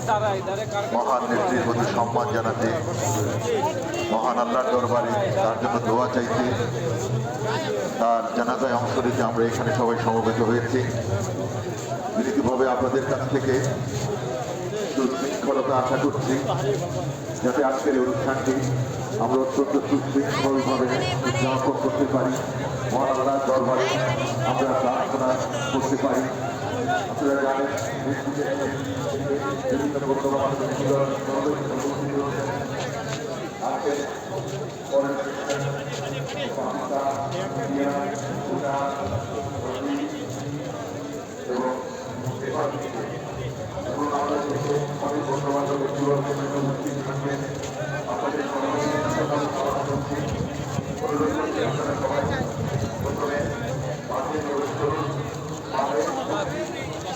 মহান নেত্রীর প্রতি সম্মান জানাতে, মহান আল্লাহর দরবারে তার জন্য দোয়া চাইতে, তার জানাজায় অংশ নিতে আমরা এখানে সবাই সমবেত হয়েছি। বিনীতভাবে আপনাদের কাছ থেকে সুশৃঙ্খলতা আশা করছি, যাতে আজকের এই অনুষ্ঠানটি আমরা অত্যন্ত সুশৃঙ্খলভাবে উদযাপন করতে পারি, মহান আল্লাহর দরবারে আমরা প্রার্থনা করতে পারি। আপনারা জানেন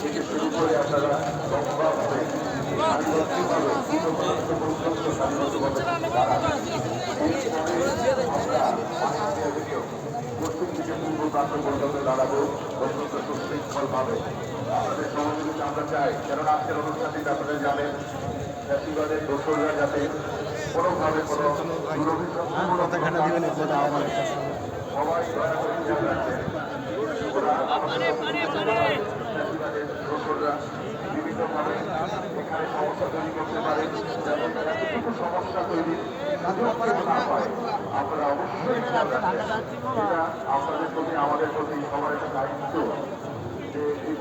থেকে শুরু করে আপনারা পশ্চিম থেকে পূর্ব প্রান্ত পর্যন্ত দাঁড়াবো অত্যন্ত সুশৃঙ্খলভাবে। আপনাদের সহযোগিতা আমরা চাই, কেননা আজকের অনুষ্ঠানটিতে আপনারা জানেন ফ্যাসিবাদের দোসররা যাতে কোনোভাবে কোনো সবাই দয়া করে খেয়াল রাখবেন। বিভিন্নভাবে এখানে সমস্যা তৈরি করতে পারে, যেমন এতটুকু সমস্যা তৈরি না হয় আপনারা অবশ্যই খেয়াল রাখবেন। এটা আপনাদের প্রতি আমাদের প্রতি সবার একটা দায়িত্ব যে